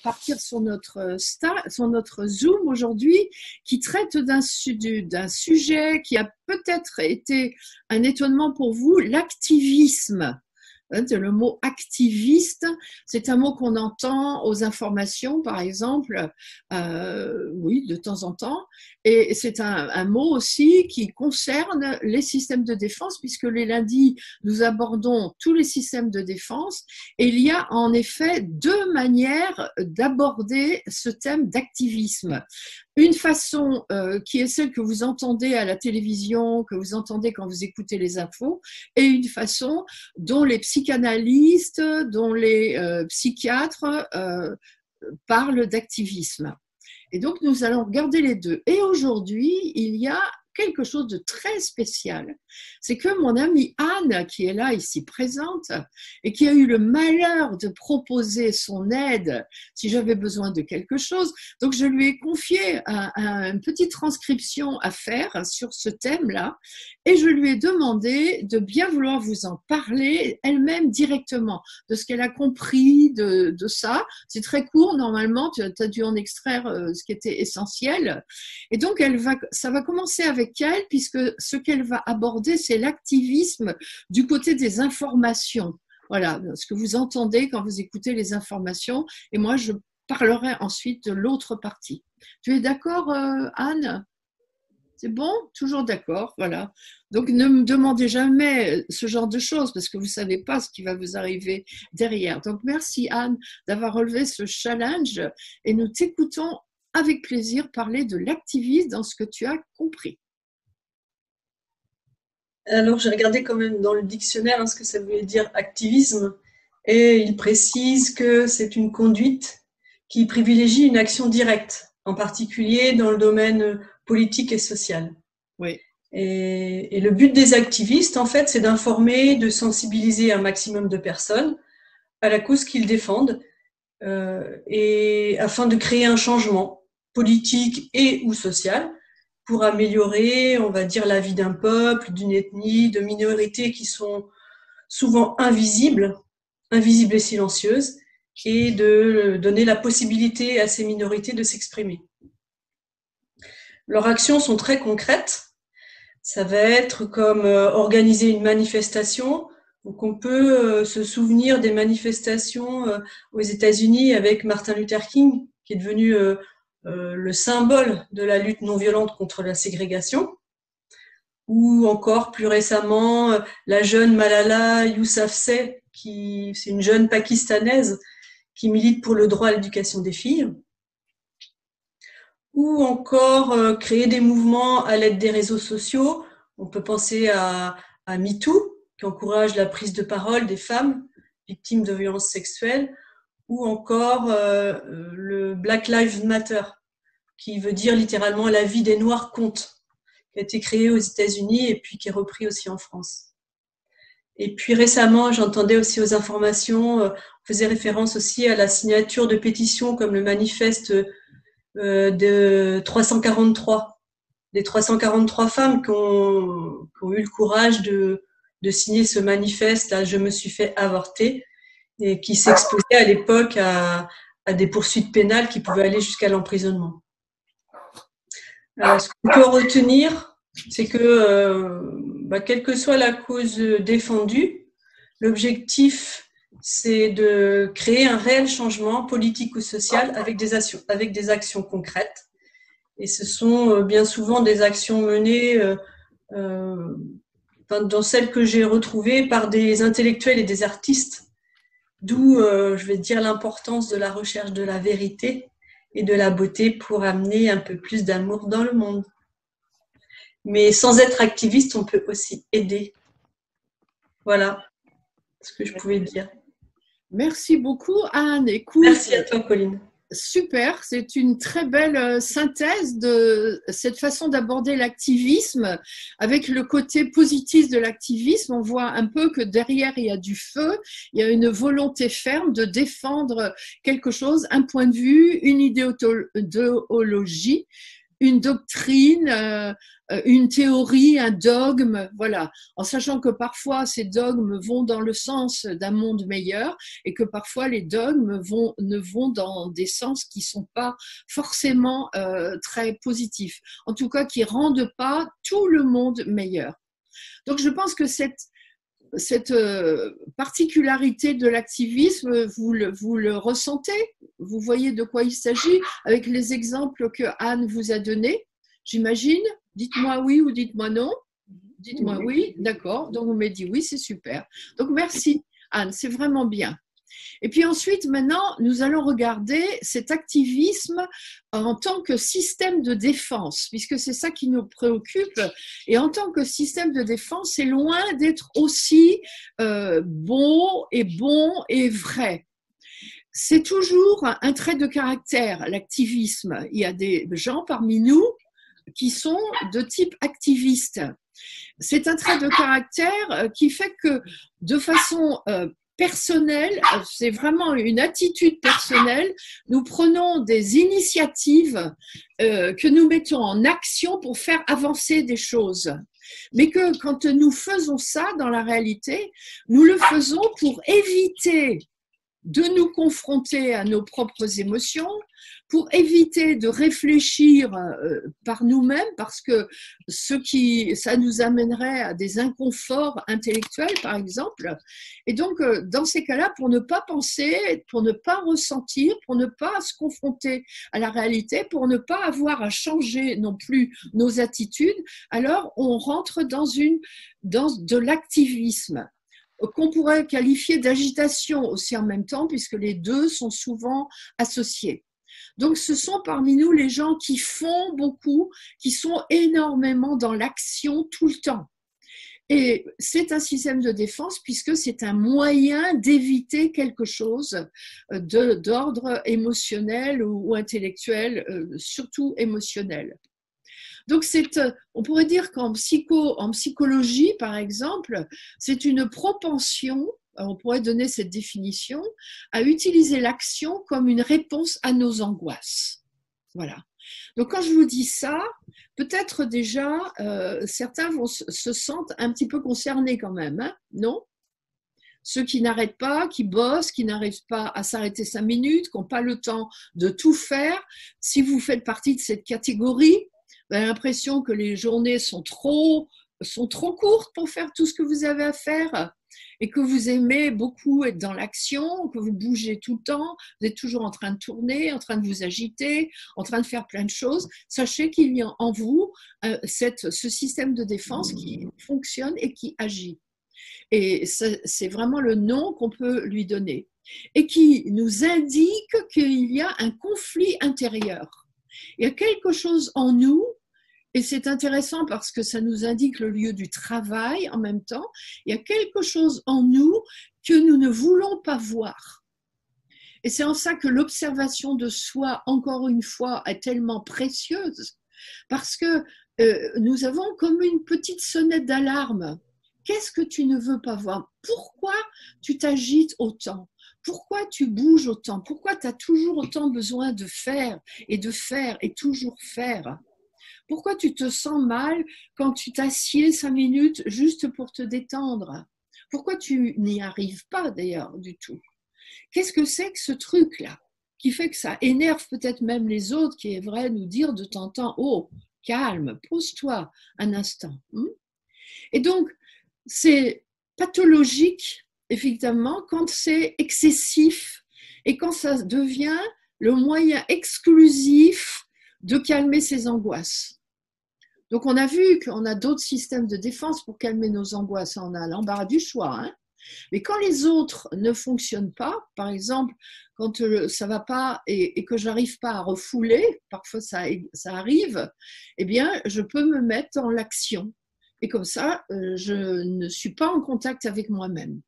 Partir sur sur notre Zoom aujourd'hui qui traite d'un sujet qui a peut-être été un étonnement pour vous, l'activisme. Le mot activiste, c'est un mot qu'on entend aux informations, par exemple, oui, de temps en temps, et c'est un mot aussi qui concerne les systèmes de défense, puisque les lundis, nous abordons tous les systèmes de défense, et il y a en effet deux manières d'aborder ce thème d'activisme. Une façon qui est celle que vous entendez à la télévision, que vous entendez quand vous écoutez les infos, et une façon dont les psychanalystes, dont les psychiatres parlent d'activisme. Et donc, nous allons regarder les deux. Et aujourd'hui, il y a quelque chose de très spécial. C'est que mon amie Anne, qui est là ici présente, et qui a eu le malheur de proposer son aide si j'avais besoin de quelque chose, donc je lui ai confié une petite transcription à faire sur ce thème-là, et je lui ai demandé de bien vouloir vous en parler elle-même directement, de ce qu'elle a compris de ça. C'est très court, normalement, tu as dû en extraire ce qui était essentiel. Et donc, ça va commencer avec elle, puisque ce qu'elle va aborder, c'est l'activisme du côté des informations. Voilà, ce que vous entendez quand vous écoutez les informations. Et moi, je parlerai ensuite de l'autre partie. Tu es d'accord, Anne ? C'est bon? Toujours d'accord, voilà. Donc, ne me demandez jamais ce genre de choses parce que vous ne savez pas ce qui va vous arriver derrière. Donc, merci Anne d'avoir relevé ce challenge et nous t'écoutons avec plaisir parler de l'activisme dans ce que tu as compris. Alors, j'ai regardé quand même dans le dictionnaire ce que ça voulait dire activisme, et il précise que c'est une conduite qui privilégie une action directe, en particulier dans le domaine politique et social. Oui. Et le but des activistes, en fait, c'est d'informer, de sensibiliser un maximum de personnes à la cause qu'ils défendent, et afin de créer un changement politique et ou social, pour améliorer, on va dire, la vie d'un peuple, d'une ethnie, de minorités qui sont souvent invisibles et silencieuses, et de donner la possibilité à ces minorités de s'exprimer. Leurs actions sont très concrètes. Ça va être comme organiser une manifestation. Donc on peut se souvenir des manifestations aux États-Unis avec Martin Luther King, qui est devenu le symbole de la lutte non violente contre la ségrégation, ou encore plus récemment la jeune Malala Yousafzai, c'est une jeune pakistanaise qui milite pour le droit à l'éducation des filles, ou encore créer des mouvements à l'aide des réseaux sociaux. On peut penser à MeToo, qui encourage la prise de parole des femmes victimes de violences sexuelles, ou encore le Black Lives Matter, qui veut dire littéralement la vie des Noirs compte, qui a été créé aux États-Unis et puis qui est repris aussi en France. Et puis récemment, j'entendais aussi aux informations, on faisait référence aussi à la signature de pétitions comme le manifeste de 343, des 343 femmes qui ont eu le courage de signer ce manifeste, là, je me suis fait avorter, et qui s'exposait à l'époque à des poursuites pénales qui pouvaient aller jusqu'à l'emprisonnement. Ce qu'on peut retenir, c'est que quelle que soit la cause défendue, l'objectif, c'est de créer un réel changement politique ou social avec des actions concrètes. Et ce sont bien souvent des actions menées, dans celles que j'ai retrouvées, par des intellectuels et des artistes, d'où, je vais dire, l'importance de la recherche de la vérité et de la beauté pour amener un peu plus d'amour dans le monde. Mais sans être activiste, on peut aussi aider. Voilà ce que je pouvais dire. Merci beaucoup, Anne. Écoute, merci à toi, Pauline. Super, c'est une très belle synthèse de cette façon d'aborder l'activisme avec le côté positif de l'activisme. On voit un peu que derrière il y a du feu, il y a une volonté ferme de défendre quelque chose, un point de vue, une idéologie, une doctrine, une théorie, un dogme, voilà, en sachant que parfois ces dogmes vont dans le sens d'un monde meilleur et que parfois les dogmes ne vont dans des sens qui sont pas forcément très positifs, en tout cas qui rendent pas tout le monde meilleur. Donc je pense que cette particularité de l'activisme, vous le ressentez? Vous voyez de quoi il s'agit avec les exemples que Anne vous a donnés, j'imagine? Dites-moi oui ou dites-moi non. Dites-moi oui, d'accord. Donc vous m'avez dit oui, c'est super. Donc merci Anne, c'est vraiment bien. Et puis ensuite, maintenant, nous allons regarder cet activisme en tant que système de défense, puisque c'est ça qui nous préoccupe. Et en tant que système de défense, c'est loin d'être aussi bon et vrai. C'est toujours un trait de caractère, l'activisme. Il y a des gens parmi nous qui sont de type activiste. C'est un trait de caractère qui fait que de façon personnelle, c'est vraiment une attitude personnelle, nous prenons des initiatives que nous mettons en action pour faire avancer des choses. Mais que quand nous faisons ça dans la réalité, nous le faisons pour éviter de nous confronter à nos propres émotions, pour éviter de réfléchir par nous-mêmes, parce que ça nous amènerait à des inconforts intellectuels, par exemple. Et donc, dans ces cas-là, pour ne pas penser, pour ne pas ressentir, pour ne pas se confronter à la réalité, pour ne pas avoir à changer non plus nos attitudes, alors on rentre dans de l'activisme, qu'on pourrait qualifier d'agitation aussi en même temps, puisque les deux sont souvent associés. Donc, ce sont parmi nous les gens qui font beaucoup, qui sont énormément dans l'action tout le temps. Et c'est un système de défense puisque c'est un moyen d'éviter quelque chose d'ordre émotionnel ou intellectuel, surtout émotionnel. Donc, on pourrait dire qu'en psychologie, par exemple, c'est une propension, on pourrait donner cette définition, à utiliser l'action comme une réponse à nos angoisses. Voilà. Donc, quand je vous dis ça, peut-être déjà, certains se sentent un petit peu concernés quand même, hein, non ? Ceux qui n'arrêtent pas, qui bossent, qui n'arrivent pas à s'arrêter 5 minutes, qui n'ont pas le temps de tout faire, si vous faites partie de cette catégorie, vous avez l'impression que les journées sont trop courtes pour faire tout ce que vous avez à faire et que vous aimez beaucoup être dans l'action, que vous bougez tout le temps, vous êtes toujours en train de tourner, en train de vous agiter, en train de faire plein de choses. Sachez qu'il y a en vous ce système de défense qui fonctionne et qui agit. Et c'est vraiment le nom qu'on peut lui donner et qui nous indique qu'il y a un conflit intérieur. Il y a quelque chose en nous, et c'est intéressant parce que ça nous indique le lieu du travail en même temps, il y a quelque chose en nous que nous ne voulons pas voir. Et c'est en ça que l'observation de soi, encore une fois, est tellement précieuse, parce que nous avons comme une petite sonnette d'alarme. Qu'est-ce que tu ne veux pas voir? Pourquoi tu t'agites autant? Pourquoi tu bouges autant? Pourquoi tu as toujours autant besoin de faire et toujours faire? Pourquoi tu te sens mal quand tu t'assieds 5 minutes juste pour te détendre? Pourquoi tu n'y arrives pas d'ailleurs du tout? Qu'est-ce que c'est que ce truc-là qui fait que ça énerve peut-être même les autres, qui est vrai nous dire de temps en temps, oh, calme, pose-toi un instant. Et donc, c'est pathologique, effectivement, quand c'est excessif et quand ça devient le moyen exclusif de calmer ses angoisses. Donc, on a vu qu'on a d'autres systèmes de défense pour calmer nos angoisses. On a l'embarras du choix. Hein. Mais quand les autres ne fonctionnent pas, par exemple, quand ça ne va pas et que je n'arrive pas à refouler, parfois ça arrive, eh bien, je peux me mettre dans l'action. Et comme ça, je ne suis pas en contact avec moi-même.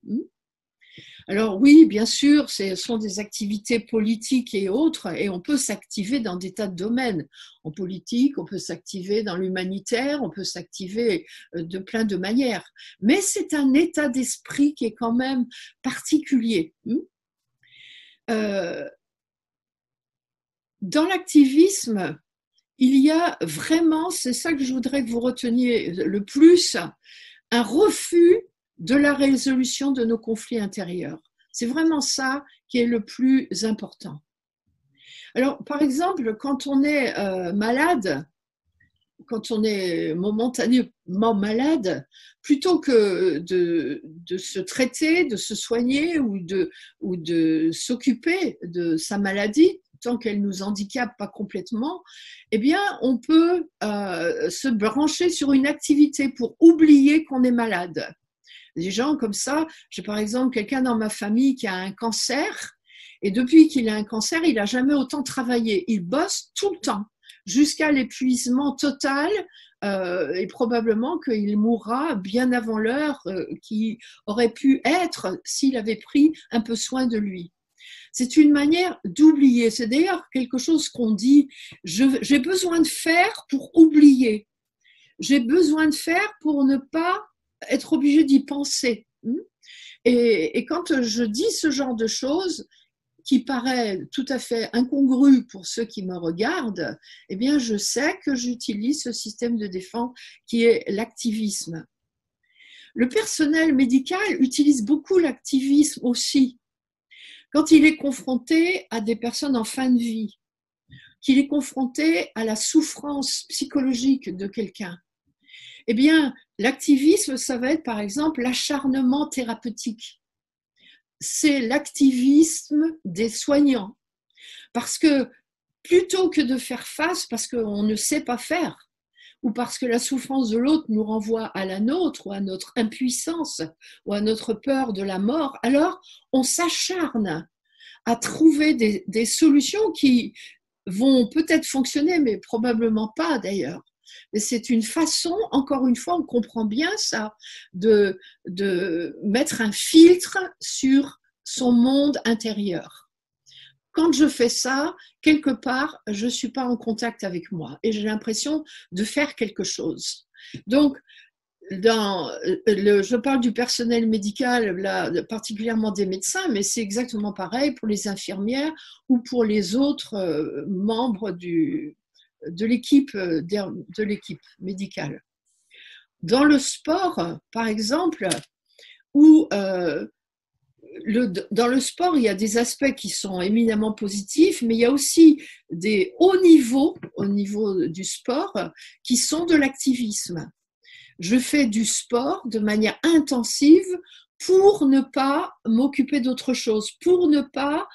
Alors oui, bien sûr, ce sont des activités politiques et autres, et on peut s'activer dans des tas de domaines. En politique, on peut s'activer dans l'humanitaire, on peut s'activer de plein de manières. Mais c'est un état d'esprit qui est quand même particulier. Dans l'activisme, il y a vraiment, c'est ça que je voudrais que vous reteniez le plus, un refus de la résolution de nos conflits intérieurs. C'est vraiment ça qui est le plus important. Alors, par exemple, quand on est malade, quand on est momentanément malade, plutôt que de se traiter, de se soigner ou de s'occuper de sa maladie, tant qu'elle nous handicape pas complètement, eh bien, on peut se brancher sur une activité pour oublier qu'on est malade. Des gens comme ça, j'ai par exemple quelqu'un dans ma famille qui a un cancer, et depuis qu'il a un cancer, il n'a jamais autant travaillé. Il bosse tout le temps, jusqu'à l'épuisement total, et probablement qu'il mourra bien avant l'heure qui aurait pu être s'il avait pris un peu soin de lui. C'est une manière d'oublier. C'est d'ailleurs quelque chose qu'on dit, j'ai besoin de faire pour oublier. J'ai besoin de faire pour ne pas être obligé d'y penser. Et quand je dis ce genre de choses, qui paraît tout à fait incongru pour ceux qui me regardent, eh bien, je sais que j'utilise ce système de défense qui est l'activisme. Le personnel médical utilise beaucoup l'activisme aussi. Quand il est confronté à des personnes en fin de vie, qu'il est confronté à la souffrance psychologique de quelqu'un, eh bien, l'activisme, ça va être par exemple l'acharnement thérapeutique. C'est l'activisme des soignants. Parce que plutôt que de faire face, parce qu'on ne sait pas faire, ou parce que la souffrance de l'autre nous renvoie à la nôtre, ou à notre impuissance, ou à notre peur de la mort, alors on s'acharne à trouver des solutions qui vont peut-être fonctionner, mais probablement pas d'ailleurs. Mais c'est une façon, encore une fois, on comprend bien ça, de mettre un filtre sur son monde intérieur. Quand je fais ça, quelque part, je ne suis pas en contact avec moi et j'ai l'impression de faire quelque chose. Donc, je parle du personnel médical, là, particulièrement des médecins, mais c'est exactement pareil pour les infirmières ou pour les autres membres de l'équipe médicale. Dans le sport, par exemple, où dans le sport, il y a des aspects qui sont éminemment positifs, mais il y a aussi des hauts niveaux, au niveau du sport, qui sont de l'activisme. Je fais du sport de manière intensive pour ne pas m'occuper d'autre chose, pour ne pas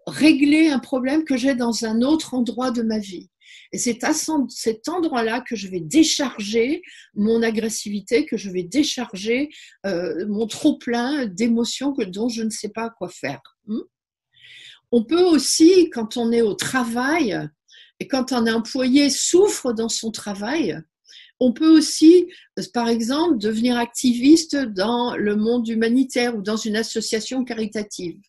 régler un problème que j'ai dans un autre endroit de ma vie. Et c'est à cet endroit-là que je vais décharger mon agressivité, que je vais décharger mon trop-plein d'émotions dont je ne sais pas quoi faire. On peut aussi, quand on est au travail et quand un employé souffre dans son travail, on peut aussi, par exemple, devenir activiste dans le monde humanitaire ou dans une association caritative.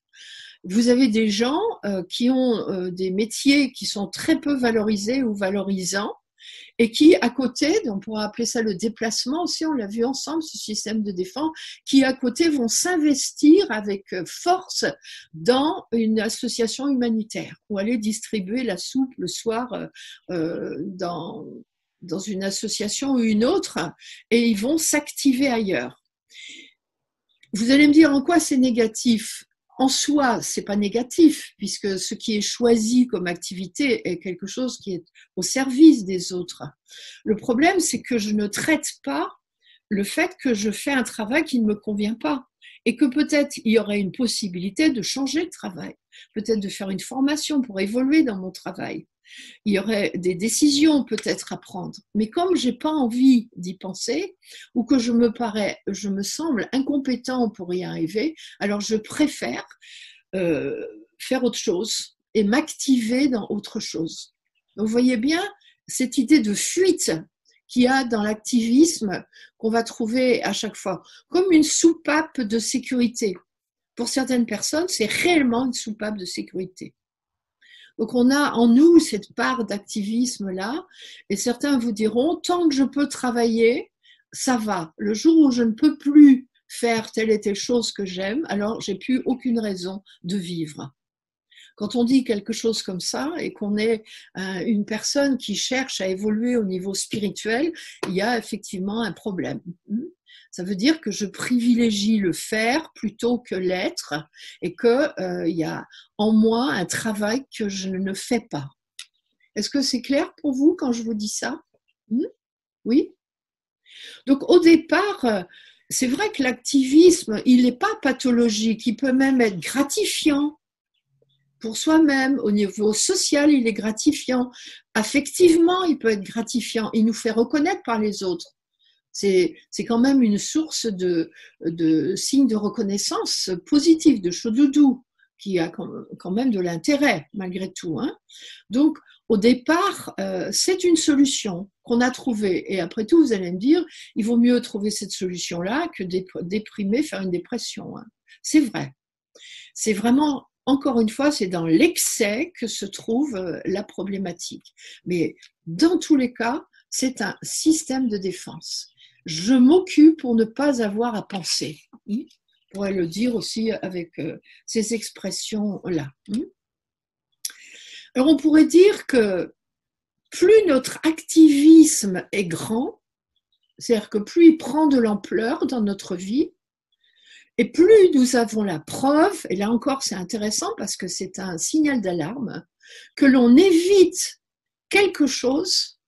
Vous avez des gens qui ont des métiers qui sont très peu valorisés ou valorisants et qui, à côté, on pourrait appeler ça le déplacement aussi, on l'a vu ensemble, ce système de défense, qui, à côté, vont s'investir avec force dans une association humanitaire ou aller distribuer la soupe le soir dans une association ou une autre, et ils vont s'activer ailleurs. Vous allez me dire en quoi c'est négatif ? En soi, c'est pas négatif, puisque ce qui est choisi comme activité est quelque chose qui est au service des autres. Le problème, c'est que je ne traite pas le fait que je fais un travail qui ne me convient pas et que peut-être il y aurait une possibilité de changer de travail, peut-être de faire une formation pour évoluer dans mon travail. Il y aurait des décisions peut-être à prendre. Mais comme j'ai pas envie d'y penser ou que je me semble incompétent pour y arriver, alors je préfère faire autre chose et m'activer dans autre chose. Donc vous voyez bien cette idée de fuite qu'il y a dans l'activisme qu'on va trouver à chaque fois, comme une soupape de sécurité. Pour certaines personnes, c'est réellement une soupape de sécurité. Donc on a en nous cette part d'activisme-là, et certains vous diront, tant que je peux travailler, ça va. Le jour où je ne peux plus faire telle et telle chose que j'aime, alors j'ai plus aucune raison de vivre. Quand on dit quelque chose comme ça et qu'on est une personne qui cherche à évoluer au niveau spirituel, il y a effectivement un problème. Ça veut dire que je privilégie le faire plutôt que l'être et qu'il y a en moi un travail que je ne fais pas. Est-ce que c'est clair pour vous quand je vous dis ça? Oui? Donc au départ, c'est vrai que l'activisme, il n'est pas pathologique, il peut même être gratifiant pour soi-même. Au niveau social, il est gratifiant. Affectivement, il peut être gratifiant. Il nous fait reconnaître par les autres. C'est quand même une source de signes de reconnaissance positive, de choudoudou, qui a quand même de l'intérêt malgré tout. Hein. Donc, au départ, c'est une solution qu'on a trouvée. Et après tout, vous allez me dire, il vaut mieux trouver cette solution-là que déprimer, faire une dépression. Hein. C'est vrai. C'est vraiment, encore une fois, c'est dans l'excès que se trouve la problématique. Mais dans tous les cas, c'est un système de défense. Je m'occupe pour ne pas avoir à penser. On pourrait le dire aussi avec ces expressions-là. Alors on pourrait dire que plus notre activisme est grand, c'est-à-dire que plus il prend de l'ampleur dans notre vie, et plus nous avons la preuve, et là encore c'est intéressant parce que c'est un signal d'alarme, que l'on évite quelque chose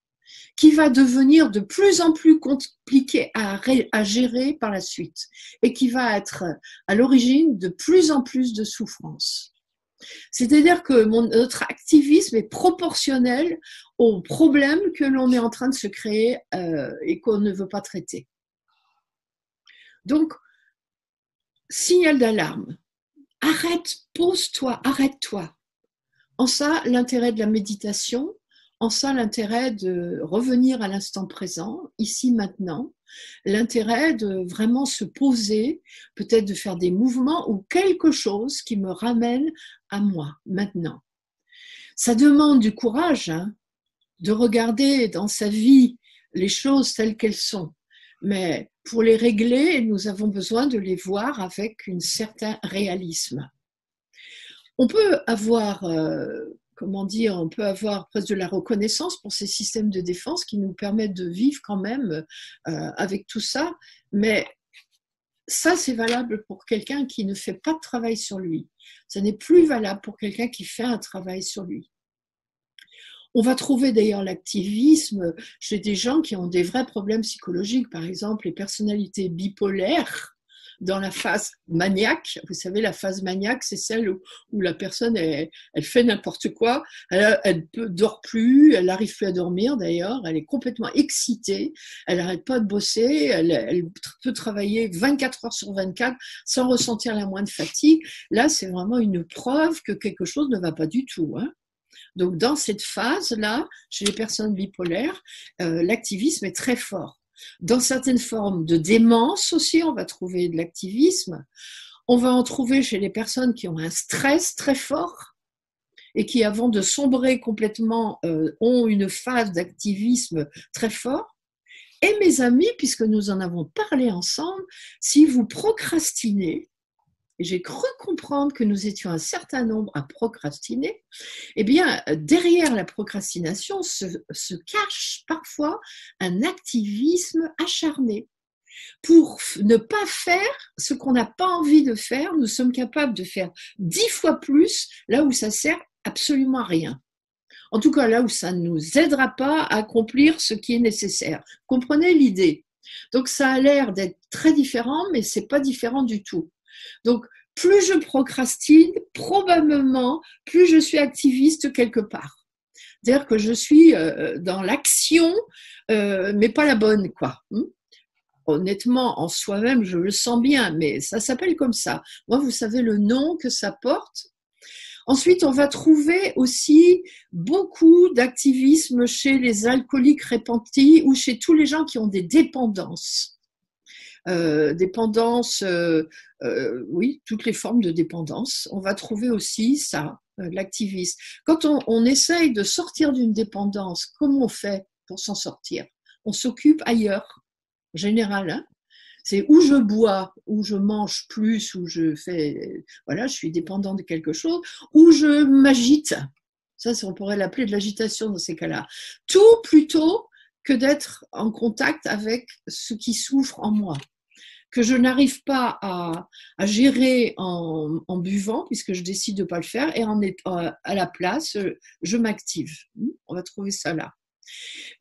qui va devenir de plus en plus compliqué à gérer par la suite et qui va être à l'origine de plus en plus de souffrance. C'est-à-dire que notre activisme est proportionnel aux problèmes que l'on est en train de se créer et qu'on ne veut pas traiter. Donc, signal d'alarme. Arrête, pose-toi, arrête-toi. En ça, l'intérêt de la méditation, en ça, l'intérêt de revenir à l'instant présent, ici, maintenant, l'intérêt de vraiment se poser, peut-être de faire des mouvements ou quelque chose qui me ramène à moi, maintenant. Ça demande du courage, hein, de regarder dans sa vie les choses telles qu'elles sont. Mais pour les régler, nous avons besoin de les voir avec un certain réalisme. On peut avoir... on peut avoir presque de la reconnaissance pour ces systèmes de défense qui nous permettent de vivre quand même avec tout ça, mais ça c'est valable pour quelqu'un qui ne fait pas de travail sur lui. Ça n'est plus valable pour quelqu'un qui fait un travail sur lui. On va trouver d'ailleurs l'activisme chez des gens qui ont des vrais problèmes psychologiques, par exemple les personnalités bipolaires. Dans la phase maniaque, vous savez, la phase maniaque, c'est celle où la personne, elle fait n'importe quoi, elle ne dort plus, elle n'arrive plus à dormir d'ailleurs, elle est complètement excitée, elle n'arrête pas de bosser, elle peut travailler 24 heures sur 24 sans ressentir la moindre fatigue. Là, c'est vraiment une preuve que quelque chose ne va pas du tout. Hein. Donc, dans cette phase-là, chez les personnes bipolaires, l'activisme est très fort. Dans certaines formes de démence aussi, on va trouver de l'activisme. On va en trouver chez les personnes qui ont un stress très fort et qui, avant de sombrer complètement, ont une phase d'activisme très fort. Et mes amis, puisque nous en avons parlé ensemble, si vous procrastinez, et j'ai cru comprendre que nous étions un certain nombre à procrastiner, eh bien, derrière la procrastination se cache parfois un activisme acharné. Pour ne pas faire ce qu'on n'a pas envie de faire, nous sommes capables de faire 10 fois plus là où ça sert absolument à rien. En tout cas, là où ça ne nous aidera pas à accomplir ce qui est nécessaire. Comprenez l'idée? Donc, ça a l'air d'être très différent, mais c'est pas différent du tout. Donc, plus je procrastine, probablement, plus je suis activiste quelque part. C'est-à-dire que je suis dans l'action, mais pas la bonne, quoi. Honnêtement, en soi-même, je le sens bien, mais ça s'appelle comme ça. Moi, vous savez le nom que ça porte. Ensuite, on va trouver aussi beaucoup d'activisme chez les alcooliques repentis ou chez tous les gens qui ont des dépendances. Oui, toutes les formes de dépendance. On va trouver aussi ça, l'activisme. Quand on essaye de sortir d'une dépendance, comment on fait pour s'en sortir? On s'occupe ailleurs, en général. Hein. C'est où je bois, où je mange plus, où je fais, voilà, je suis dépendant de quelque chose, où je m'agite. Ça, on pourrait l'appeler de l'agitation dans ces cas-là. Tout plutôt que d'être en contact avec ce qui souffre en moi, que je n'arrive pas à gérer en buvant, puisque je décide de ne pas le faire, et à la place, je m'active. On va trouver ça là.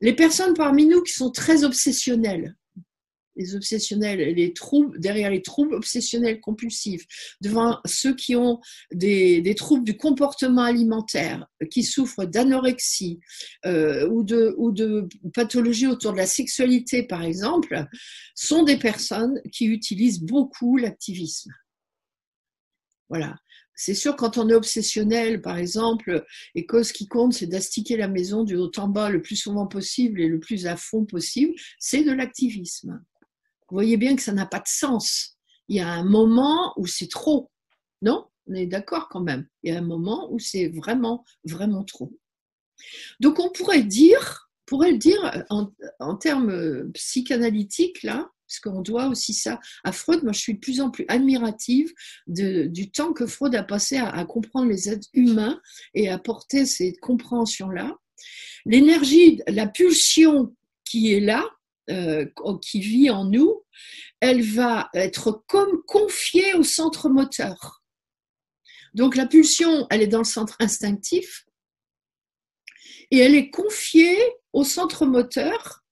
Les personnes parmi nous qui sont très obsessionnelles, les obsessionnels, les troubles, derrière les troubles obsessionnels compulsifs, devant ceux qui ont des troubles du comportement alimentaire, qui souffrent d'anorexie ou de pathologies autour de la sexualité, par exemple, sont des personnes qui utilisent beaucoup l'activisme. Voilà. C'est sûr, quand on est obsessionnel, par exemple, et que ce qui compte, c'est d'astiquer la maison du haut en bas le plus souvent possible et le plus à fond possible, c'est de l'activisme. Vous voyez bien que ça n'a pas de sens. Il y a un moment où c'est trop. Non? On est d'accord quand même. Il y a un moment où c'est vraiment, vraiment trop. Donc on pourrait le dire en termes psychanalytiques, là, parce qu'on doit aussi ça à Freud. Moi, je suis de plus en plus admirative du temps que Freud a passé à comprendre les êtres humains et à porter cette compréhension-là. L'énergie, la pulsion qui est là, qui vit en nous, elle va être comme confiée au centre moteur. Donc la pulsion, elle est dans le centre instinctif et elle est confiée au centre moteur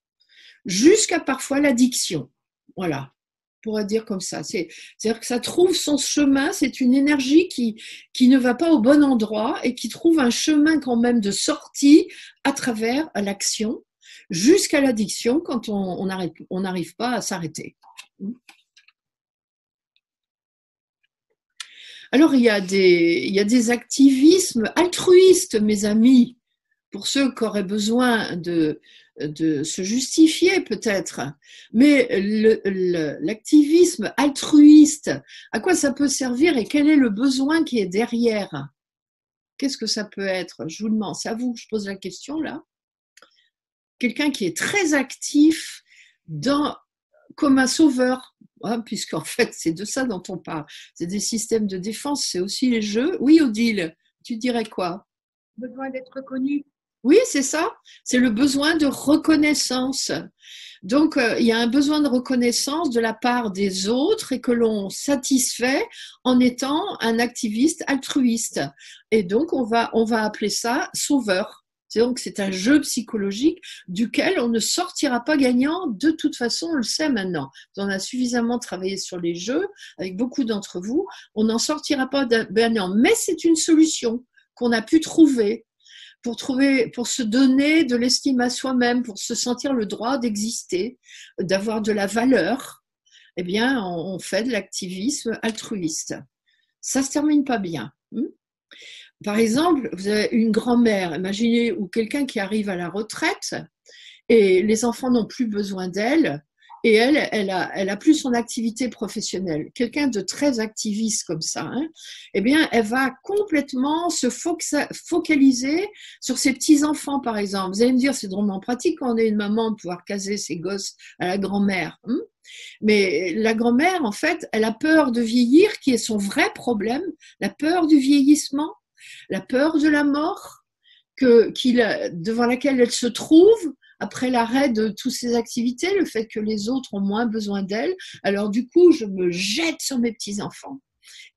jusqu'à parfois l'addiction. Voilà, on pourrait dire comme ça. C'est-à-dire que ça trouve son chemin, c'est une énergie qui ne va pas au bon endroit et qui trouve un chemin quand même de sortie à travers l'action jusqu'à l'addiction quand on n'arrive pas à s'arrêter. Alors, il y a des activismes altruistes, mes amis, pour ceux qui auraient besoin de se justifier peut-être. Mais l'activisme altruiste, à quoi ça peut servir et quel est le besoin qui est derrière? Qu'est-ce que ça peut être? Je vous demande, c'est à vous que je pose la question là. Quelqu'un qui est très actif comme un sauveur, hein, puisqu'en fait c'est de ça dont on parle. C'est des systèmes de défense, c'est aussi les jeux. Oui, Odile, tu dirais quoi? Besoin d'être reconnu. Oui, c'est ça. C'est le besoin de reconnaissance. Donc, il y a un besoin de reconnaissance de la part des autres et que l'on satisfait en étant un activiste altruiste. Et donc, on va appeler ça sauveur. Donc, c'est un jeu psychologique duquel on ne sortira pas gagnant. De toute façon, on le sait maintenant. On a suffisamment travaillé sur les jeux avec beaucoup d'entre vous. On n'en sortira pas gagnant. Mais c'est une solution qu'on a pu trouver pour se donner de l'estime à soi-même, pour se sentir le droit d'exister, d'avoir de la valeur. Eh bien, on fait de l'activisme altruiste. Ça se termine pas bien. Par exemple, vous avez une grand-mère, imaginez, ou quelqu'un qui arrive à la retraite et les enfants n'ont plus besoin d'elle et elle a plus son activité professionnelle. Quelqu'un de très activiste comme ça, hein, eh bien, elle va complètement se focaliser sur ses petits-enfants, par exemple. Vous allez me dire, c'est drôlement pratique quand on est une maman de pouvoir caser ses gosses à la grand-mère. Mais la grand-mère, en fait, elle a peur de vieillir, qui est son vrai problème, la peur du vieillissement, la peur de la mort devant laquelle elle se trouve après l'arrêt de toutes ses activités, le fait que les autres ont moins besoin d'elle. Alors du coup, je me jette sur mes petits-enfants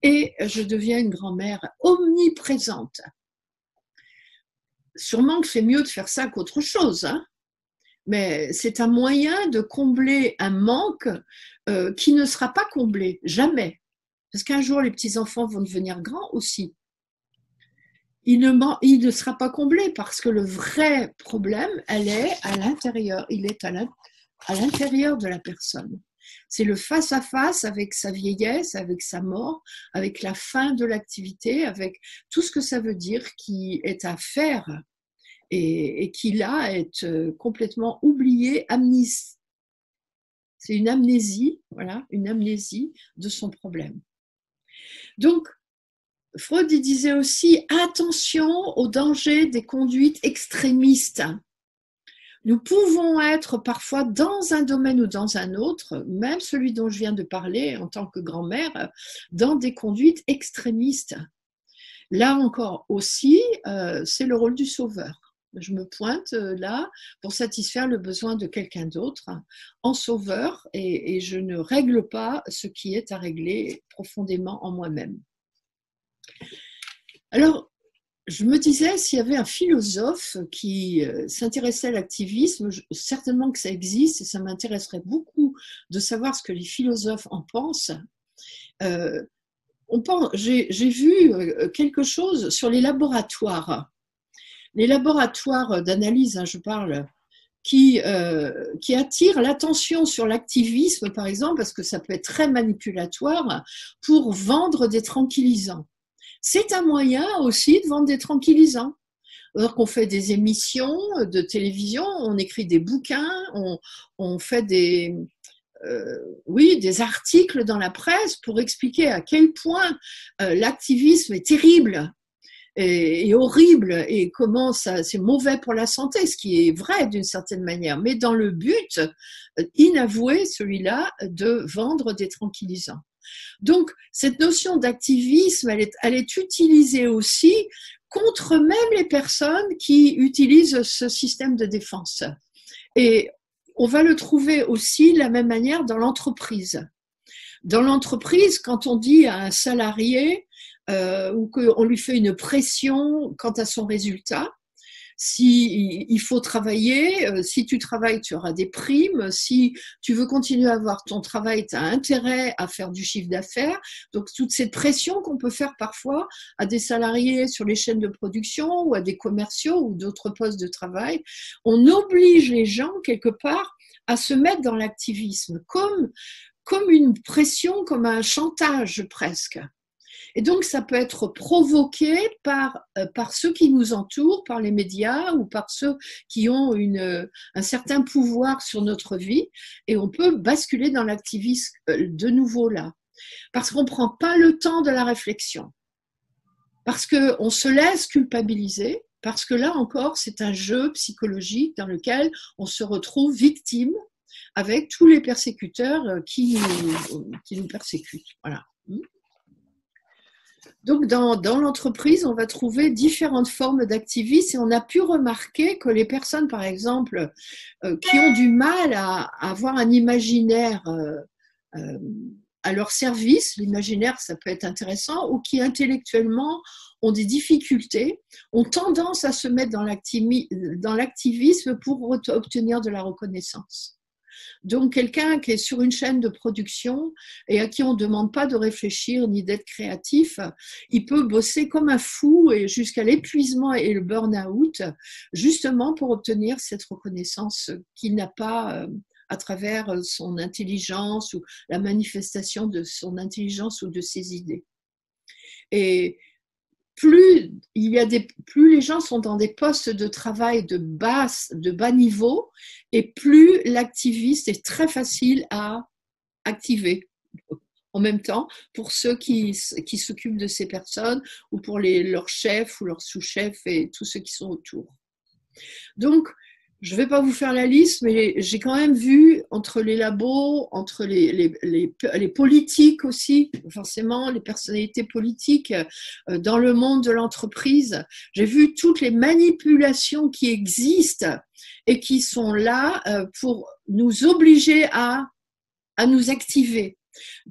et je deviens une grand-mère omniprésente. Sûrement que c'est mieux de faire ça qu'autre chose, hein, mais c'est un moyen de combler un manque qui ne sera pas comblé, jamais. Parce qu'un jour, les petits-enfants vont devenir grands aussi. Il ne sera pas comblé parce que le vrai problème, il est à l'intérieur de la personne. C'est le face-à-face avec sa vieillesse, avec sa mort, avec la fin de l'activité, avec tout ce que ça veut dire qui est à faire et qui là est complètement oublié, c'est une amnésie, voilà, une amnésie de son problème. Donc, Freud disait aussi attention au danger des conduites extrémistes. Nous pouvons être parfois dans un domaine ou dans un autre, même celui dont je viens de parler en tant que grand-mère, dans des conduites extrémistes. Là encore aussi, c'est le rôle du sauveur. Je me pointe là pour satisfaire le besoin de quelqu'un d'autre en sauveur et je ne règle pas ce qui est à régler profondément en moi-même. Alors, je me disais, s'il y avait un philosophe qui s'intéressait à l'activisme, certainement que ça existe et ça m'intéresserait beaucoup de savoir ce que les philosophes en pensent. J'ai vu quelque chose sur les laboratoires. Les laboratoires d'analyse, je parle, qui attirent l'attention sur l'activisme, par exemple, parce que ça peut être très manipulatoire, pour vendre des tranquillisants. C'est un moyen aussi de vendre des tranquillisants. Alors qu'on fait des émissions de télévision, on écrit des bouquins, on fait des articles dans la presse pour expliquer à quel point l'activisme est terrible et horrible et comment c'est mauvais pour la santé, ce qui est vrai d'une certaine manière, mais dans le but inavoué, celui-là, de vendre des tranquillisants. Donc, cette notion d'activisme, elle est utilisée aussi contre même les personnes qui utilisent ce système de défense. Et on va le trouver aussi de la même manière dans l'entreprise. Dans l'entreprise, quand on dit à un salarié ou qu'on lui fait une pression quant à son résultat, si il faut travailler, si tu travailles, tu auras des primes, si tu veux continuer à avoir ton travail, tu as intérêt à faire du chiffre d'affaires. Donc toute cette pression qu'on peut faire parfois à des salariés sur les chaînes de production ou à des commerciaux ou d'autres postes de travail, on oblige les gens quelque part à se mettre dans l'activisme comme une pression, comme un chantage presque. Et donc, ça peut être provoqué par ceux qui nous entourent, par les médias ou par ceux qui ont un certain pouvoir sur notre vie. Et on peut basculer dans l'activisme de nouveau là. Parce qu'on ne prend pas le temps de la réflexion. Parce qu'on se laisse culpabiliser. Parce que là encore, c'est un jeu psychologique dans lequel on se retrouve victime avec tous les persécuteurs qui nous persécutent. Voilà. Donc, dans l'entreprise, on va trouver différentes formes d'activisme et on a pu remarquer que les personnes, par exemple, qui ont du mal à avoir un imaginaire à leur service, l'imaginaire, ça peut être intéressant, ou qui intellectuellement ont des difficultés, ont tendance à se mettre dans l'activisme pour obtenir de la reconnaissance. Donc, quelqu'un qui est sur une chaîne de production et à qui on ne demande pas de réfléchir ni d'être créatif, il peut bosser comme un fou et jusqu'à l'épuisement et le burn-out, justement pour obtenir cette reconnaissance qu'il n'a pas à travers son intelligence ou la manifestation de son intelligence ou de ses idées. Et plus les gens sont dans des postes de travail de bas niveau, et plus l'activiste est très facile à activer en même temps pour ceux qui s'occupent de ces personnes ou pour leurs chefs ou leurs sous-chefs et tous ceux qui sont autour. Donc, je ne vais pas vous faire la liste, mais j'ai quand même vu entre les labos, entre les politiques aussi, forcément, les personnalités politiques dans le monde de l'entreprise, j'ai vu toutes les manipulations qui existent et qui sont là pour nous obliger à nous activer.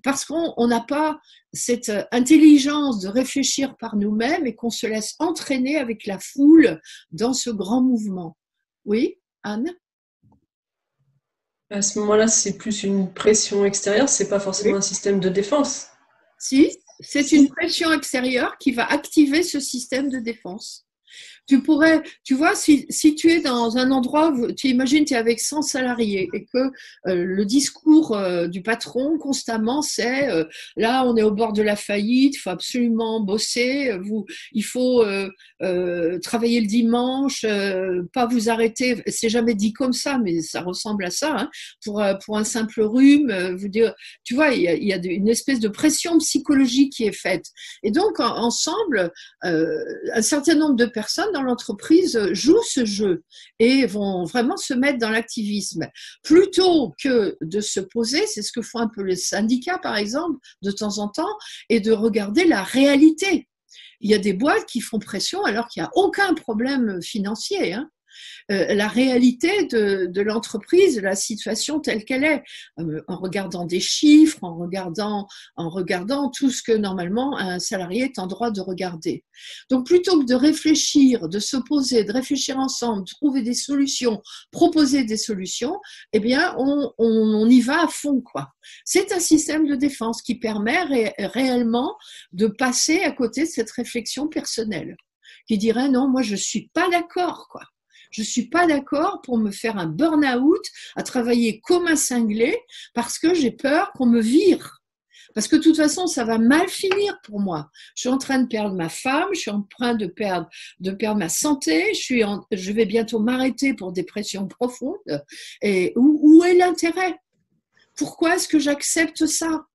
Parce qu'on n'a pas cette intelligence de réfléchir par nous-mêmes et qu'on se laisse entraîner avec la foule dans ce grand mouvement. Oui, Anne? À ce moment-là, c'est plus une pression extérieure, c'est pas forcément un système de défense. Si, c'est une pression extérieure qui va activer ce système de défense. Tu vois, si tu es dans un endroit, tu imagines, tu es avec 100 salariés et que le discours du patron constamment c'est là on est au bord de la faillite, il faut absolument bosser, il faut travailler le dimanche, pas vous arrêter, c'est jamais dit comme ça, mais ça ressemble à ça, hein, pour un simple rhume, vous dire, tu vois, il y a une espèce de pression psychologique qui est faite. Et donc ensemble, un certain nombre de personnes dans l'entreprise jouent ce jeu et vont vraiment se mettre dans l'activisme. Plutôt que de se poser, c'est ce que font un peu les syndicats par exemple, de temps en temps, et de regarder la réalité. Il y a des boîtes qui font pression alors qu'il n'y a aucun problème financier, hein. La réalité de l'entreprise, la situation telle qu'elle est, en regardant des chiffres, en regardant tout ce que normalement un salarié est en droit de regarder. Donc plutôt que de réfléchir, de s'opposer, de réfléchir ensemble, de trouver des solutions, proposer des solutions, eh bien on y va à fond, quoi. C'est un système de défense qui permet réellement de passer à côté de cette réflexion personnelle, qui dirait non, moi je suis pas d'accord, quoi. Je suis pas d'accord pour me faire un burn-out, à travailler comme un cinglé, parce que j'ai peur qu'on me vire. Parce que de toute façon, ça va mal finir pour moi. Je suis en train de perdre ma femme, je suis en train de perdre ma santé, je vais bientôt m'arrêter pour dépression profonde. Et où est l'intérêt? Pourquoi est-ce que j'accepte ça?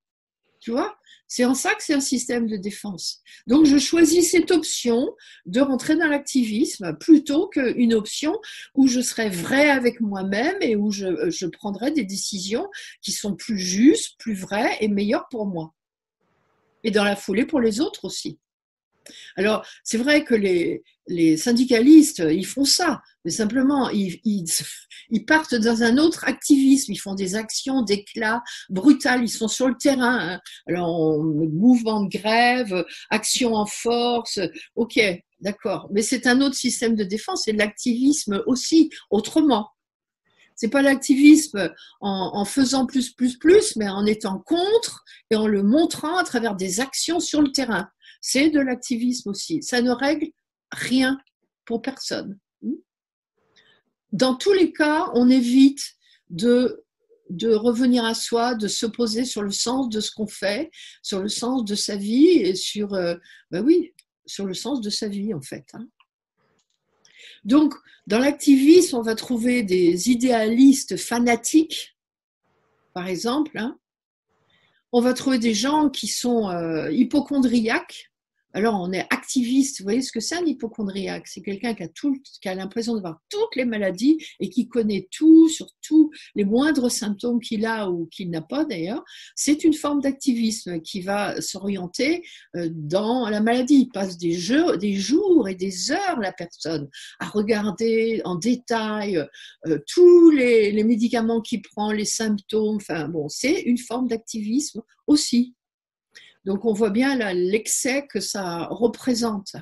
Tu vois? C'est en ça que c'est un système de défense. Donc, je choisis cette option de rentrer dans l'activisme plutôt qu'une option où je serai vrai avec moi-même et où je prendrai des décisions qui sont plus justes, plus vraies et meilleures pour moi. Et dans la foulée pour les autres aussi. Alors, c'est vrai que les syndicalistes, ils font ça, mais simplement, ils partent dans un autre activisme, ils font des actions d'éclat brutales, ils sont sur le terrain, hein. Alors, mouvement de grève, action en force, ok, d'accord, mais c'est un autre système de défense, c'est de l'activisme aussi, autrement. C'est pas l'activisme en faisant plus, mais en étant contre et en le montrant à travers des actions sur le terrain. C'est de l'activisme aussi. Ça ne règle rien pour personne. Dans tous les cas, on évite de revenir à soi, de se poser sur le sens de ce qu'on fait, sur le sens de sa vie et sur le sens de sa vie en fait, hein. Donc, dans l'activisme, on va trouver des idéalistes fanatiques, par exemple, hein. On va trouver des gens qui sont hypocondriaques. Alors, on est activiste. Vous voyez ce que c'est un hypocondriaque? C'est quelqu'un qui a l'impression d'avoir toutes les maladies et qui connaît tout, sur tous les moindres symptômes qu'il a ou qu'il n'a pas d'ailleurs. C'est une forme d'activisme qui va s'orienter dans la maladie. Il passe des jours et des heures, la personne, à regarder en détail tous les médicaments qu'il prend, les symptômes. Enfin, bon, c'est une forme d'activisme aussi. Donc, on voit bien là l'excès que ça représente.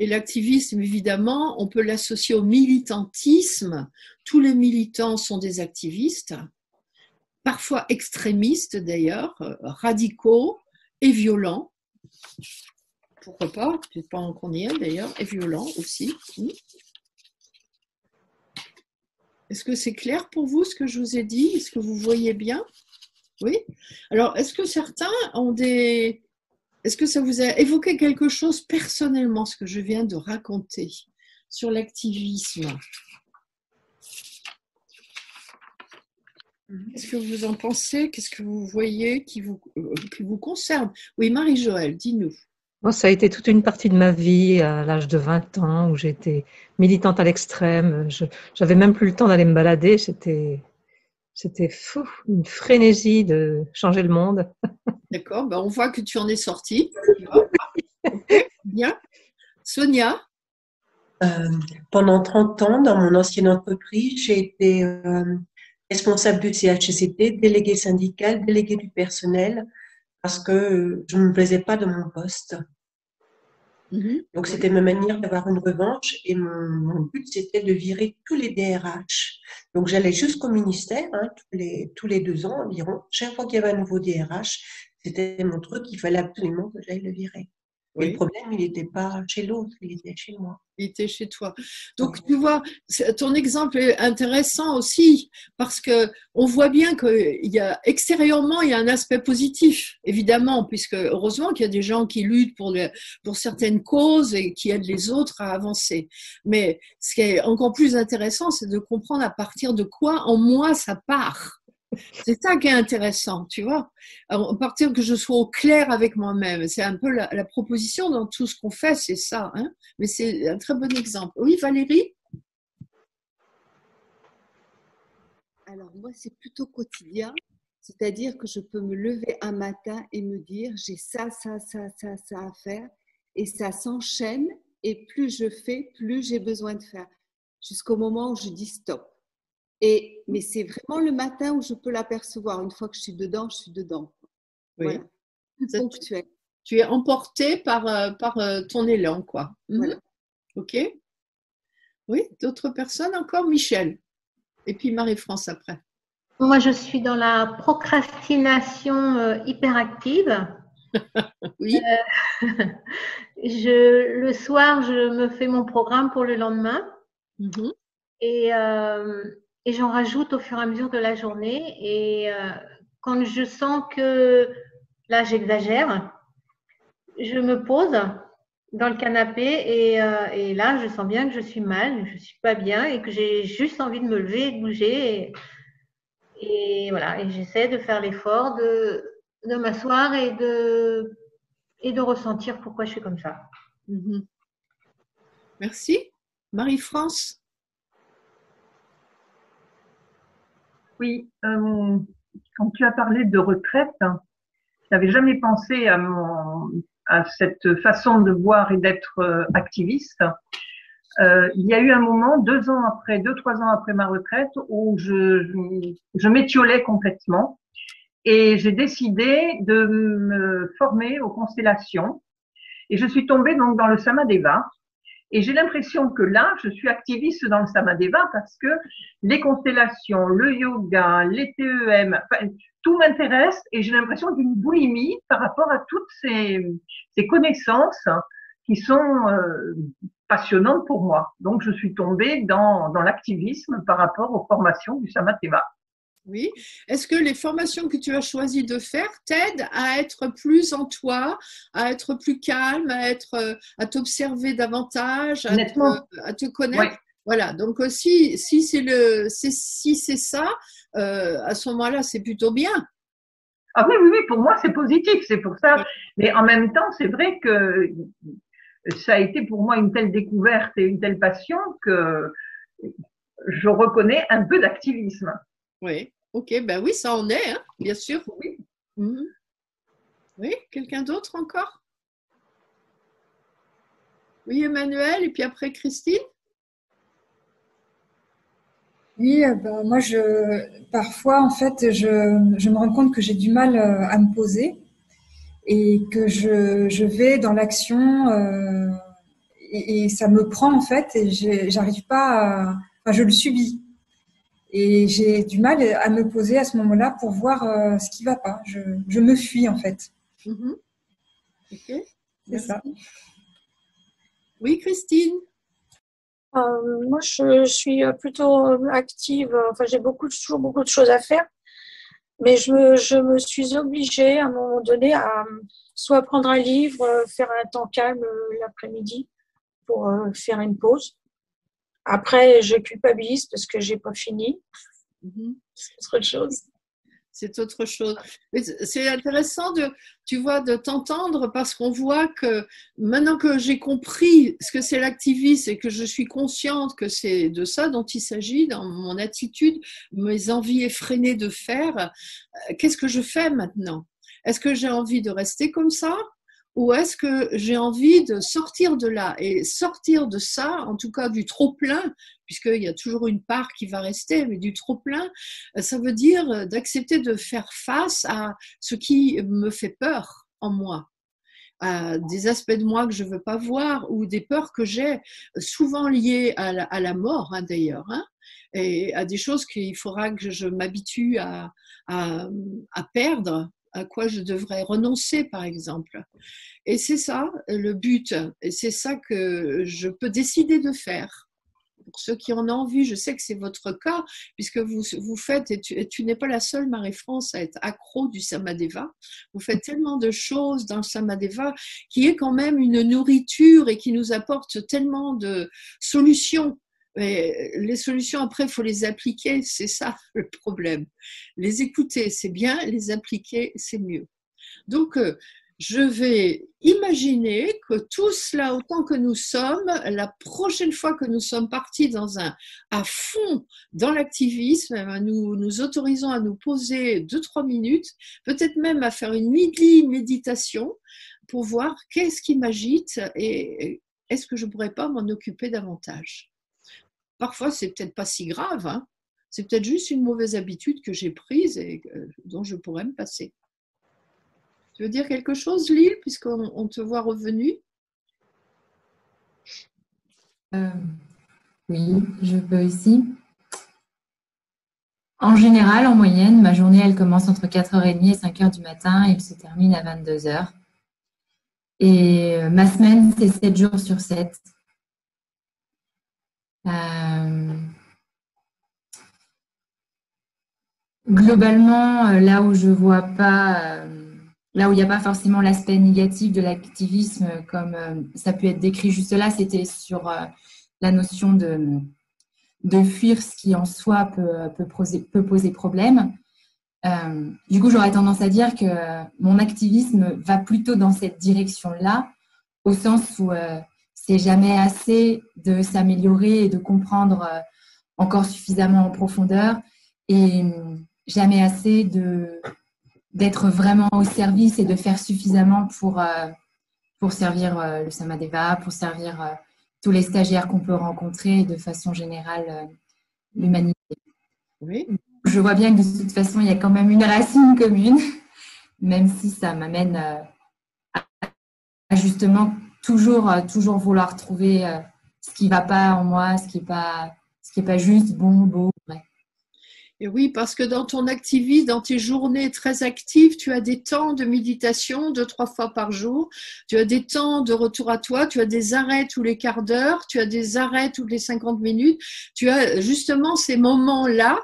Et l'activisme, évidemment, on peut l'associer au militantisme. Tous les militants sont des activistes, parfois extrémistes d'ailleurs, radicaux et violents. Pourquoi pas? Je ne sais pas qu'on y est d'ailleurs, et violents aussi. Est-ce que c'est clair pour vous ce que je vous ai dit? Est-ce que vous voyez bien? Oui? Alors, est-ce que certains ont des... Est-ce que ça vous a évoqué quelque chose personnellement, ce que je viens de raconter sur l'activisme? Qu'est-ce que vous en pensez? Qu'est-ce que vous voyez qui vous concerne? Oui, Marie-Joëlle, dis-nous. Moi, ça a été toute une partie de ma vie à l'âge de 20 ans où j'étais militante à l'extrême. J'avais même plus le temps d'aller me balader. C'était fou, une frénésie de changer le monde. D'accord, ben on voit que tu en es sortie. Bien. Sonia? Pendant 30 ans, dans mon ancienne entreprise, j'ai été responsable du CHSCT, déléguée syndicale, déléguée du personnel, parce que je ne me plaisais pas de mon poste. Donc, c'était ma manière d'avoir une revanche et mon but, c'était de virer tous les DRH. Donc, j'allais jusqu'au ministère, hein, tous les 2 ans environ. Chaque fois qu'il y avait un nouveau DRH, c'était mon truc, il fallait absolument que j'aille le virer. Oui. Et le problème, il n'était pas chez l'autre, il était chez moi. Il était chez toi. Donc, tu vois, ton exemple est intéressant aussi parce que on voit bien extérieurement, il y a un aspect positif, évidemment, puisque heureusement qu'il y a des gens qui luttent pour certaines causes et qui aident les autres à avancer. Mais ce qui est encore plus intéressant, c'est de comprendre à partir de quoi en moi ça part. C'est ça qui est intéressant, tu vois. Alors, à partir que je sois au clair avec moi-même, c'est un peu la proposition dans tout ce qu'on fait, c'est ça. Hein, mais c'est un très bon exemple. Oui, Valérie? Alors moi, c'est plutôt quotidien, c'est-à-dire que je peux me lever un matin et me dire j'ai ça à faire et ça s'enchaîne et plus je fais, plus j'ai besoin de faire jusqu'au moment où je dis stop. Mais c'est vraiment le matin où je peux l'apercevoir. Une fois que je suis dedans, je suis dedans. Oui. Voilà. Plus ponctuel. Tu es emporté par ton élan, quoi. Voilà. Ok. Oui, d'autres personnes encore? Michel. Et puis Marie-France après. Moi, je suis dans la procrastination hyperactive. Oui. Le soir, je me fais mon programme pour le lendemain et j'en rajoute au fur et à mesure de la journée. Et quand je sens que là, j'exagère, je me pose dans le canapé et là, je sens bien que je suis mal, je suis pas bien et que j'ai juste envie de me lever et de bouger. Et voilà, et j'essaie de faire l'effort de m'asseoir et de ressentir pourquoi je suis comme ça. Merci. Marie-France? Oui, quand tu as parlé de retraite, je n'avais jamais pensé à cette façon de voir et d'être activiste. Il y a eu un moment, 2-3 ans après ma retraite, où je m'étiolais complètement et j'ai décidé de me former aux constellations et je suis tombée donc dans le Samadeva. Et j'ai l'impression que là, je suis activiste dans le Samadeva parce que les constellations, le yoga, les TEM, enfin, tout m'intéresse et j'ai l'impression d'une boulimie par rapport à toutes ces connaissances qui sont passionnantes pour moi. Donc, je suis tombée dans l'activisme par rapport aux formations du Samadeva. Oui. Est-ce que les formations que tu as choisi de faire t'aident à être plus en toi, à être plus calme, à t'observer davantage, à te connaître? Ouais. Voilà. Donc si c'est ça, à ce moment-là, c'est plutôt bien. Ah oui, pour moi, c'est positif, c'est pour ça. Mais en même temps, c'est vrai que ça a été pour moi une telle découverte et une telle passion que je reconnais un peu d'activisme. Oui, ok, ben oui, ça en est, hein, bien sûr. Oui, oui, quelqu'un d'autre encore? Oui, Emmanuel, et puis après Christine? Oui, moi, parfois, en fait, je me rends compte que j'ai du mal à me poser et que je vais dans l'action et ça me prend, en fait, et j'arrive pas enfin, je le subis. Et j'ai du mal à me poser à ce moment-là pour voir ce qui va pas. Je me fuis, en fait. Ok, c'est ça. Oui, Christine? Moi, je suis plutôt active. Enfin, j'ai toujours beaucoup de choses à faire. Mais je me suis obligée à un moment donné à soit prendre un livre, faire un temps calme l'après-midi pour faire une pause. Après, je culpabilise parce que j'ai pas fini. C'est autre chose. C'est autre chose. Mais c'est intéressant tu vois, de t'entendre parce qu'on voit que maintenant que j'ai compris ce que c'est l'activisme et que je suis consciente que c'est de ça dont il s'agit dans mon attitude, mes envies effrénées de faire, qu'est-ce que je fais maintenant? Est-ce que j'ai envie de rester comme ça? Ou est-ce que j'ai envie de sortir de là et sortir de ça, en tout cas du trop-plein, puisqu'il y a toujours une part qui va rester, mais du trop-plein, ça veut dire d'accepter de faire face à ce qui me fait peur en moi, à des aspects de moi que je ne veux pas voir ou des peurs que j'ai, souvent liées à la mort d'ailleurs, et à des choses qu'il faudra que je m'habitue à perdre, à quoi je devrais renoncer, par exemple. Et c'est ça le but, et c'est ça que je peux décider de faire. Pour ceux qui en ont envie, je sais que c'est votre cas, puisque vous faites, et tu n'es pas la seule, Marie-France, à être accro du Samadeva. Vous faites tellement de choses dans le Samadeva, qui est quand même une nourriture et qui nous apporte tellement de solutions Mais les solutions, après, il faut les appliquer, c'est ça le problème. Les écouter, c'est bien, les appliquer, c'est mieux. Donc, je vais imaginer que tous là, autant que nous sommes, la prochaine fois que nous sommes partis à fond dans l'activisme, nous autorisons à nous poser 2-3 minutes, peut-être même à faire une midi méditation pour voir qu'est-ce qui m'agite et est-ce que je ne pourrais pas m'en occuper davantage. Parfois, c'est peut-être pas si grave, hein. C'est peut-être juste une mauvaise habitude que j'ai prise et dont je pourrais me passer. Tu veux dire quelque chose, Lille, puisqu'on te voit revenu? Oui, je peux aussi. En général, en moyenne, ma journée, elle commence entre 4h30 et 5h du matin et elle se termine à 22h. Et ma semaine, c'est 7 jours sur 7. Globalement, là où je vois pas, là où il n'y a pas forcément l'aspect négatif de l'activisme, comme ça peut être décrit juste là, c'était sur la notion de fuir ce qui en soi peut poser problème. Du coup, j'aurais tendance à dire que mon activisme va plutôt dans cette direction-là, au sens où c'est jamais assez de s'améliorer et de comprendre encore suffisamment en profondeur et jamais assez d'être vraiment au service et de faire suffisamment pour servir le Samadeva, pour servir tous les stagiaires qu'on peut rencontrer et de façon générale l'humanité. Oui. Je vois bien que de toute façon, il y a quand même une racine commune, même si ça m'amène à justement toujours vouloir trouver ce qui ne va pas en moi, ce qui est pas juste, bon, beau, vrai. Et oui, parce que dans ton activisme, dans tes journées très actives, tu as des temps de méditation 2-3 fois par jour, tu as des temps de retour à toi, tu as des arrêts tous les quarts d'heure, tu as des arrêts toutes les 50 minutes, tu as justement ces moments-là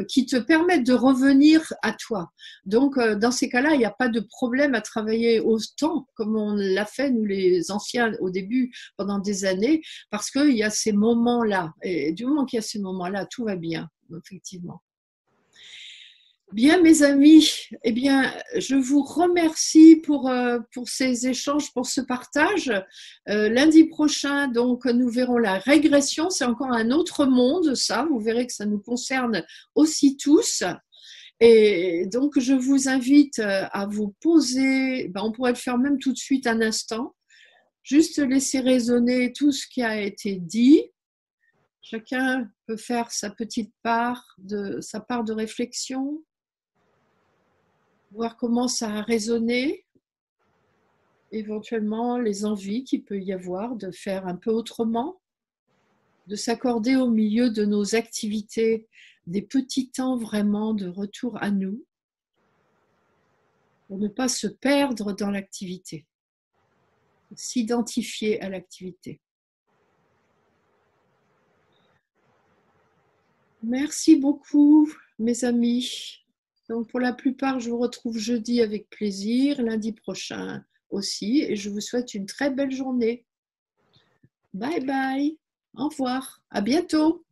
qui te permettent de revenir à toi. Donc, dans ces cas-là, il n'y a pas de problème à travailler autant comme on l'a fait, nous les anciens, au début, pendant des années, parce qu'il y a ces moments-là. Et du moment qu'il y a ces moments-là, tout va bien. Effectivement. Bien, mes amis, eh bien, je vous remercie pour ces échanges, pour ce partage. Lundi prochain, donc, nous verrons la régression. C'est encore un autre monde, ça. Vous verrez que ça nous concerne aussi tous. Et donc, je vous invite à vous poser, on pourrait le faire même tout de suite un instant, juste laisser résonner tout ce qui a été dit. Chacun peut faire sa part de réflexion, voir comment ça a résonné, éventuellement les envies qu'il peut y avoir de faire un peu autrement, de s'accorder au milieu de nos activités des petits temps vraiment de retour à nous, pour ne pas se perdre dans l'activité, s'identifier à l'activité. Merci beaucoup, mes amis. Donc, pour la plupart, je vous retrouve jeudi avec plaisir, lundi prochain aussi, et je vous souhaite une très belle journée. Bye bye, au revoir, à bientôt.